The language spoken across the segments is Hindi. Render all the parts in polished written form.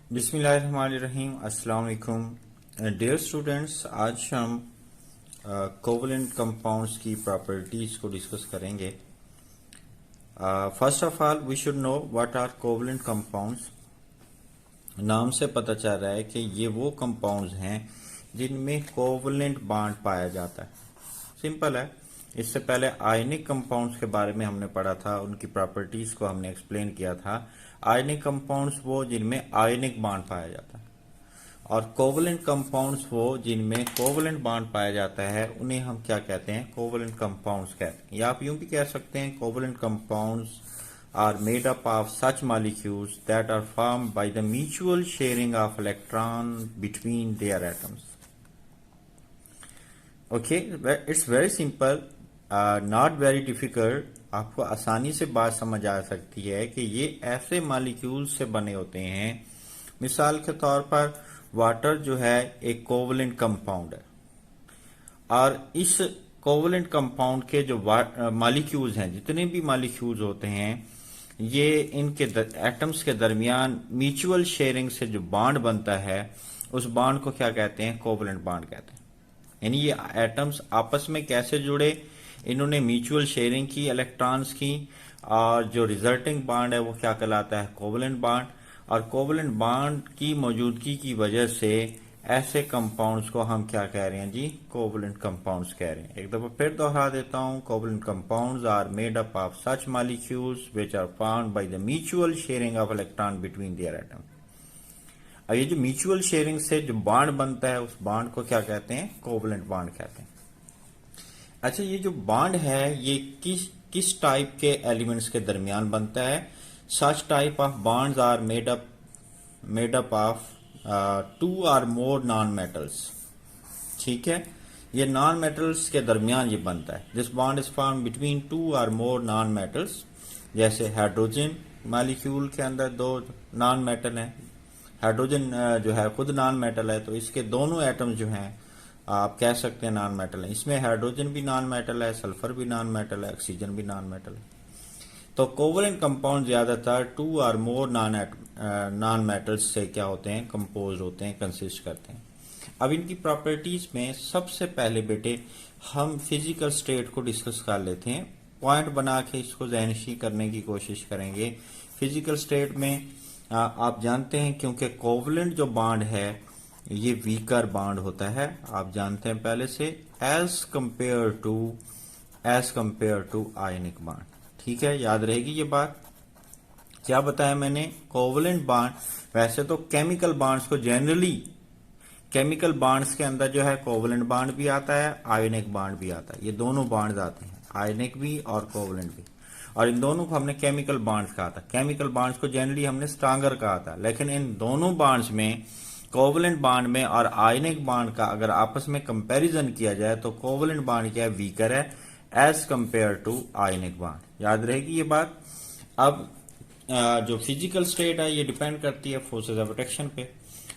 बिस्मिल्लाहिर्रहमानिर्रहीम। अस्सलाम वालेकुम डियर स्टूडेंट्स, आज हम कोवलेंट कंपाउंड्स की प्रॉपर्टीज को डिस्कस करेंगे। First of all we should know what are covalent compounds. नाम से पता चल रहा है कि ये वो कंपाउंड्स हैं जिनमें कोवलेंट बॉन्ड पाया जाता है। सिंपल है। इससे पहले आयनिक कंपाउंड्स के बारे में हमने पढ़ा था, उनकी प्रॉपर्टीज को हमने एक्सप्लेन किया था। आयनिक कंपाउंड्स वो जिनमें आयनिक बॉन्ड पाया जाता है, और कोवलेंट कंपाउंड्स वो जिनमें कोवलेंट बॉन्ड पाया जाता है, उन्हें हम क्या कहते हैं? कोवलेंट कंपाउंड्स कहते हैं। या आप यूं भी कह सकते हैं, covalent compounds are made up of such molecules that are formed by the mutual sharing of electron between their atoms. Okay, it's very simple, not very difficult. आपको आसानी से बात समझ आ सकती है कि ये ऐसे मॉलिक्यूल्स से बने होते हैं। मिसाल के तौर पर वाटर जो है एक कोवलेंट कंपाउंड है, और इस कोवलेंट कंपाउंड के जो मॉलिक्यूल्स हैं, जितने भी मॉलिक्यूल्स होते हैं, ये इनके एटम्स के दरमियान म्यूचुअल शेयरिंग से जो बॉन्ड बनता है, उस बॉन्ड को क्या कहते हैं? कोवलेंट बॉन्ड कहते हैं। यानी ये एटम्स आपस में कैसे जुड़े, इन्होंने म्यूचुअल शेयरिंग की इलेक्ट्रॉन्स की, और जो रिजल्टिंग बॉन्ड है वो क्या कहलाता है? Covalent bond. और कोवलेंट बॉन्ड की मौजूदगी की वजह से ऐसे कंपाउंड्स को हम क्या कह रहे हैं जी? कोवलेंट कंपाउंड्स कह रहे हैं। एक दफा फिर दोहरा देता हूं, covalent compounds are made up of such molecules which are formed by the mutual sharing of electron between their atom. और ये जो म्यूचुअल शेयरिंग से जो बॉन्ड बनता है, उस बॉन्ड को क्या कहते हैं? कोवलेंट बॉन्ड कहते हैं। अच्छा, ये जो बॉन्ड है ये किस किस टाइप के एलिमेंट्स के दरमियान बनता है? Such type of bonds are made up of two और मोर नॉन मेटल्स। ठीक है, ये नॉन मेटल्स के दरमियान ये बनता है। This bond is form between two और मोर नॉन मेटल्स। जैसे हाइड्रोजन मॉलिक्यूल के अंदर दो नॉन मेटल हैं। हाइड्रोजन जो है खुद नॉन मेटल है, तो इसके दोनों एटम जो हैं आप कह सकते हैं नॉन मेटल है। इसमें हाइड्रोजन भी नॉन मेटल है, सल्फर भी नॉन मेटल है, ऑक्सीजन भी नॉन मेटल है। तो कोवलेंट कंपाउंड ज्यादातर टू और मोर नॉन मेटल्स से क्या होते हैं? कंपोज होते हैं, कंसिस्ट करते हैं। अब इनकी प्रॉपर्टीज में सबसे पहले बेटे हम फिजिकल स्टेट को डिस्कस कर लेते हैं। पॉइंट बना के इसको ज़हनशी करने की कोशिश करेंगे। फिजिकल स्टेट में आप जानते हैं, क्योंकि कोवलेंट जो बॉन्ड है ये वीकर बॉन्ड होता है, आप जानते हैं पहले से, as compare to ionic bond. ठीक है, याद रहेगी ये बात। क्या बताया मैंने? कोवलेंट बॉन्ड, वैसे तो केमिकल बॉन्ड्स को जनरली, केमिकल बॉन्ड्स के अंदर जो है कोवलेंट बॉन्ड भी आता है, आयनिक बॉन्ड भी आता है। ये दोनों बॉन्ड्स आते हैं, आयनिक भी और कोवलेंट भी। और इन दोनों को हमने केमिकल बॉन्ड्स कहा था। केमिकल बॉन्ड्स को जनरली हमने स्ट्रांगर कहा था, लेकिन इन दोनों बॉन्ड्स में, कोवलेंट बॉन्ड में और आयनिक बॉन्ड का अगर आपस में कंपैरिजन किया जाए तो कोवलेंट बॉन्ड क्या है? वीकर है as compare to ionic bond. याद रहेगी ये बात। अब जो फिजिकल स्टेट है ये डिपेंड करती है फोर्सेस ऑफ अट्रैक्शन पे,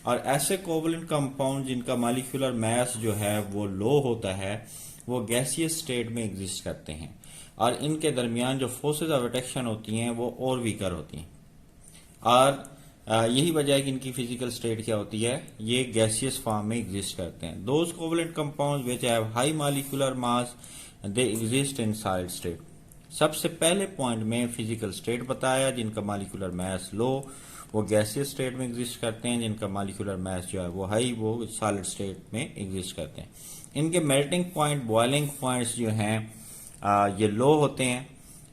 और ऐसे कोवलेंट कंपाउंड जिनका मॉलिक्यूलर मास जो है वो लो होता है, वो गैसियस स्टेट में एग्जिस्ट करते हैं, और इनके दरमियान जो फोर्सेस ऑफ अट्रैक्शन होती हैं वो और वीकर होती हैं। और यही वजह है कि इनकी फिजिकल स्टेट क्या होती है? ये गैसियस फॉर्म में एग्जिस्ट करते हैं। Those covalent compounds which have high molecular mass they exist in solid state. सबसे पहले पॉइंट में फिजिकल स्टेट बताया, जिनका मॉलिक्यूलर मास लो वो गैसियस स्टेट में एग्जिस्ट करते हैं, जिनका मॉलिक्यूलर मास जो है वो हाई वो सॉलिड स्टेट में एग्जिस्ट करते हैं। इनके मेल्टिंग पॉइंट, बॉइलिंग पॉइंट्स जो हैं ये लो होते हैं,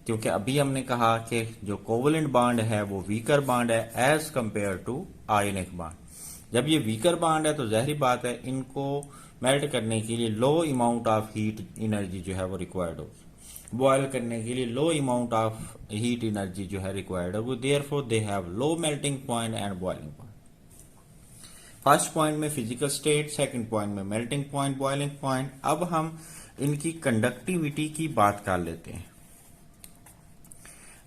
क्योंकि अभी हमने कहा कि जो कोवलेंट बॉन्ड है वो वीकर बॉन्ड है as compare to ionic bond. जब ये वीकर बॉन्ड है तो जाहिर बात है इनको मेल्ट करने के लिए लो अमाउंट ऑफ हीट एनर्जी जो है वो रिक्वायर्ड होगी। बॉयल करने के लिए लो अमाउंट ऑफ हीट एनर्जी जो है रिक्वायर्ड होगी, therefore they have low melting point and boiling point. First point में फिजिकल स्टेट, सेकंड पॉइंट में मेल्टिंग पॉइंट, बॉइलिंग पॉइंट। अब हम इनकी कंडक्टिविटी की बात कर लेते हैं।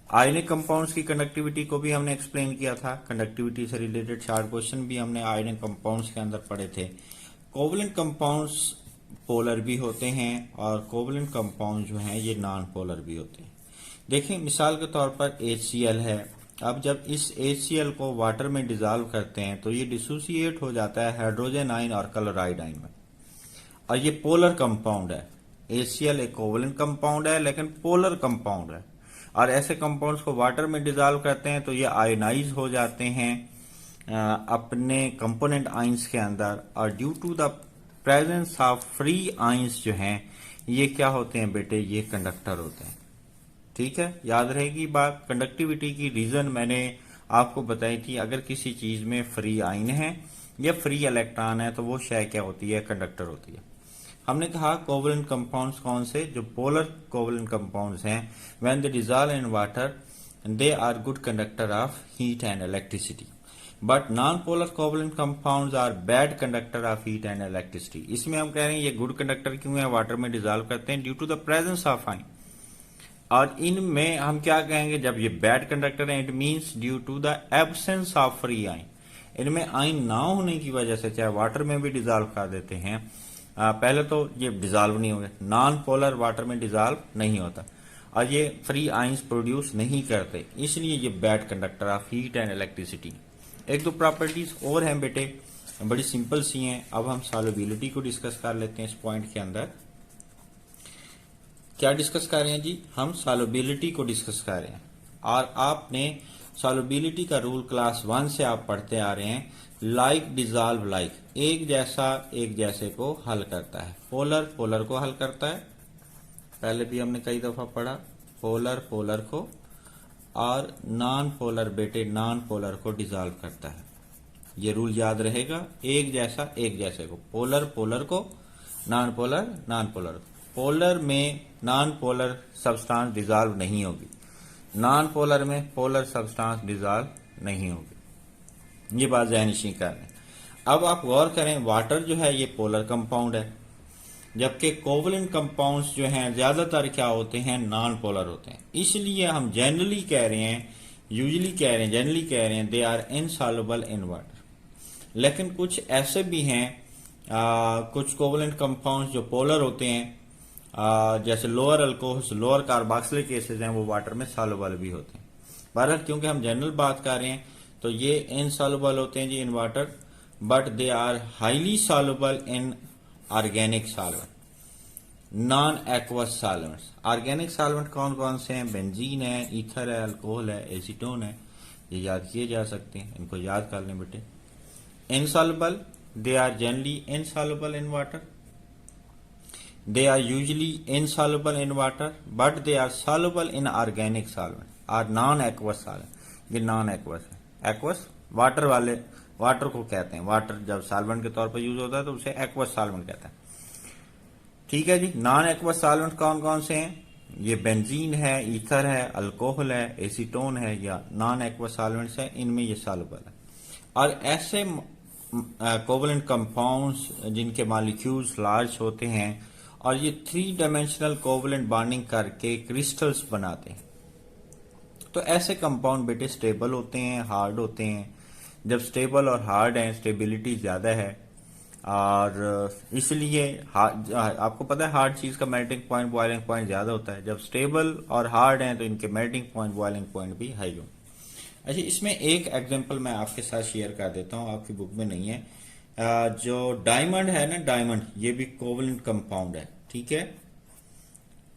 आयनिक कंपाउंड्स की कंडक्टिविटी को भी हमने एक्सप्लेन किया था। कंडक्टिविटी से रिलेटेड शार्ट क्वेश्चन भी हमने आयनिक कंपाउंड्स के अंदर पढ़े थे। कोवलेंट कंपाउंड्स पोलर भी होते हैं, और कोवलेंट कंपाउंड जो हैं ये नॉन पोलर भी होते हैं। देखें, मिसाल के तौर पर HCl है, अब जब इस HCl को वाटर में डिजॉल्व करते हैं तो ये डिसोसिएट हो जाता है हाइड्रोजन आयन और क्लोराइड आयन में, और ये पोलर कंपाउंड है। HCl एक कोवलेंट कंपाउंड है लेकिन पोलर कंपाउंड है, और ऐसे कंपाउंड्स को वाटर में डिजॉल्व करते हैं तो ये आयोनाइज हो जाते हैं अपने कंपोनेंट आयंस के अंदर, और due to the presence of free ions जो हैं ये क्या होते हैं बेटे, ये कंडक्टर होते हैं। ठीक है, याद रहेगी बात। कंडक्टिविटी की रीजन मैंने आपको बताई थी, अगर किसी चीज में फ्री आयन है या फ्री इलेक्ट्रॉन है तो वो शय क्या होती है, कंडक्टर होती है। हमने कहा कोवलेंट कंपाउंड्स कौन से, जो पोलर कोवलेंट कंपाउंड्स हैं, when they dissolve in water they are good conductor of heat and electricity, but non polar covalent compounds are bad conductor of heat and electricity. इसमें हम कह रहे हैं ये गुड कंडक्टर क्यों है, वाटर में डिसॉल्व करते हैं due to the presence of ion. और इनमें हम क्या कहेंगे, जब ये बैड कंडक्टर है it means due to the absence of free ion. इनमें आयन ना होने की वजह से चाहे वाटर में भी डिसॉल्व कर देते हैं, पहले तो ये डिसॉल्व नहीं होंगे, नॉन पोलर वाटर में डिसॉल्व नहीं होता, और ये फ्री आयंस प्रोड्यूस नहीं करते, इसलिए ये bad conductor of heat and electricity. एक दो प्रॉपर्टीज और हैं बेटे, बड़ी सिंपल सी हैं। अब हम सॉल्युबिलिटी को डिस्कस कर लेते हैं। इस पॉइंट के अंदर क्या डिस्कस कर रहे हैं जी, हम सॉल्युबिलिटी को डिस्कस कर रहे हैं, और आपने सॉल्युबिलिटी का रूल क्लास 1 से आप पढ़ते आ रहे हैं, लाइक डिसॉल्व लाइक, एक जैसा एक जैसे को हल करता है, पोलर पोलर को हल करता है, पहले भी हमने कई दफा पढ़ा, पोलर पोलर को, और नॉन पोलर बेटे नॉन पोलर को डिसॉल्व करता है। ये रूल याद रहेगा, एक जैसा एक जैसे को, पोलर पोलर को, नॉन पोलर नॉन पोलर को। पोलर में नॉन पोलर सब्सटेंस डिसॉल्व नहीं होगी, नॉन पोलर में पोलर सब्सटेंस डिसॉल्व नहीं होगी। ये बात ज़हन-नशीं कर लें। अब आप गौर करें, वाटर जो है ये पोलर कंपाउंड है, जबकि कोवलेंट कंपाउंड्स जो हैं ज्यादातर क्या होते हैं, नॉन पोलर होते हैं। इसलिए हम जनरली कह रहे हैं, जनरली कह रहे हैं they are insoluble in water. लेकिन कुछ ऐसे भी हैं कुछ कोवलेंट कंपाउंड्स जो पोलर होते हैं, जैसे lower alcohols, lower carboxylic acids हैं, वो वाटर में सॉल्युबल भी होते हैं। बहरहाल क्योंकि हम जनरल बात कर रहे हैं तो ये इनसॉल्युबल होते हैं जी in water, but they are highly soluble in organic solvent, non aqueous solvents. Organic solvent कौन कौन से हैं, बेंजीन है, ईथर है, अल्कोहल है, एसीटोन है, ये याद किए जा सकते हैं, इनको याद कर लें बेटे। Insoluble, they are generally insoluble in water, they are usually insoluble in water but they are soluble in organic solvent or non-aqueous solvent। ये नॉन एक्वस है। एक्वस वाटर वाले, वाटर को कहते हैं, वाटर जब सॉल्वेंट के तौर पर यूज होता है तो उसे एक्वस सॉल्वेंट कहते हैं। ठीक है जी। नॉन एक्वस सॉल्वेंट कौन कौन से हैं, ये बेंजीन है, ईथर है, अल्कोहल है, एसीटोन है, या नॉन एक्वस सॉल्वेंट्स है, इनमें ये सॉल्युबल है। और ऐसे कोवलेंट कंपाउंड्स जिनके मॉलिक्यूल्स लार्ज होते हैं और ये 3 डायमेंशनल कोवलेंट बॉन्डिंग करके क्रिस्टल्स बनाते हैं, तो ऐसे कंपाउंड बेटे स्टेबल होते हैं, हार्ड होते हैं। जब स्टेबल और हार्ड हैं, स्टेबिलिटी ज्यादा है, और इसलिए आपको पता है हार्ड चीज का मेल्टिंग पॉइंट, बॉइलिंग पॉइंट ज्यादा होता है। जब स्टेबल और हार्ड हैं तो इनके मेल्टिंग पॉइंट, बॉइलिंग पॉइंट भी हाई हो। अच्छा, इसमें एक एग्जांपल मैं आपके साथ शेयर कर देता हूं, आपकी बुक में नहीं है। जो डायमंड है ना, डायमंड ये भी कोवलेंट कंपाउंड है। ठीक है,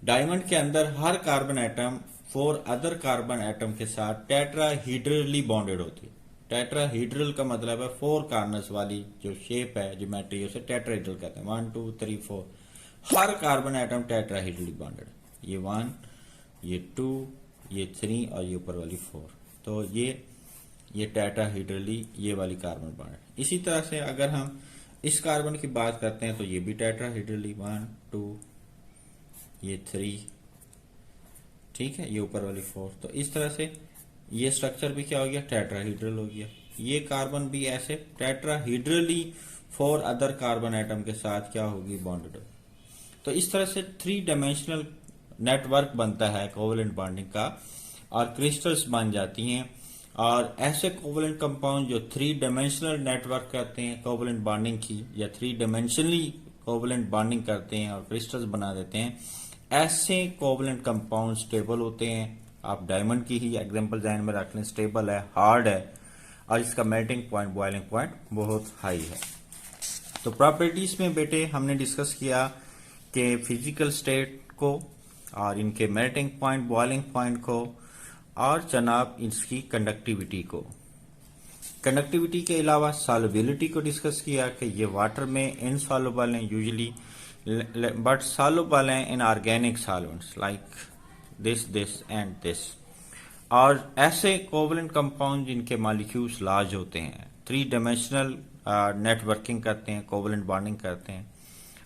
डायमंड के अंदर हर carbon atom 4 other carbon atom के साथ टेट्राहीड्रली बॉन्डेड होती है। टेट्राहीड्रल का मतलब है 4 कार्नर्स वाली जो शेप है, ज्योमेट्री, उसे टेट्राहीड्रल कहते हैं। 1 2 3 4 हर कार्बन एटम टेट्राहीड्रली बॉन्डेड, ये 1, ये 2, ये 3 और ये ऊपर वाली 4, तो ये टेट्राहीड्रली ये वाली कार्बन बॉन्ड। इसी तरह से अगर हम इस कार्बन की बात करते हैं तो ये भी टेट्राहीड्रली, 1 2, ये 3, ठीक है, ये ऊपर वाली 4। तो इस तरह से ये स्ट्रक्चर भी क्या हो गया, टेट्राहीड्रल हो गया। ये कार्बन भी ऐसे टेट्राहीड्रली 4 अदर कार्बन एटम के साथ क्या होगी, बॉन्डेड। तो इस तरह से 3 डायमेंशनल नेटवर्क बनता है कोवलेंट बॉन्डिंग का, और क्रिस्टल्स बन जाती हैं। और ऐसे कोवलेंट कंपाउंड जो 3 डायमेंशनल नेटवर्क करते हैं कोवलेंट बॉन्डिंग की, या 3 डायमेंशनली कोवलेंट बॉन्डिंग करते हैं और क्रिस्टल्स बना देते हैं, ऐसे कोवलेंट कंपाउंड स्टेबल होते हैं, आप डायमंड की ही एग्जांपल ध्यान में रख लें, स्टेबल है, हार्ड है और इसका मेल्टिंग पॉइंट, बॉइलिंग पॉइंट बहुत हाई है। तो प्रॉपर्टीज में बेटे हमने डिस्कस किया कि फिजिकल स्टेट को और इनके मेल्टिंग पॉइंट, बॉइलिंग पॉइंट को और जनाब इसकी कंडक्टिविटी को। कंडक्टिविटी के अलावा सॉल्युबिलिटी को डिस्कस किया कि ये वाटर में इनसॉल्युबल हैं यूजुअली, बट सॉल्युबल हैं in organic solvents like this and this. और ऐसे कोवलेंट कंपाउंड जिनके मॉलिक्यूल्स लार्ज होते हैं, 3 डायमेंशनल नेटवर्किंग करते हैं, कोवलेंट बॉन्डिंग करते हैं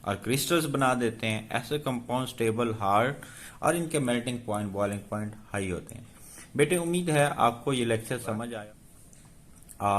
और क्रिस्टल्स बना देते हैं, ऐसे कंपाउंड स्टेबल, हार्ड और इनके melting point, boiling point high होते हैं। बेटे उम्मीद है आपको ये लेक्चर समझ आया।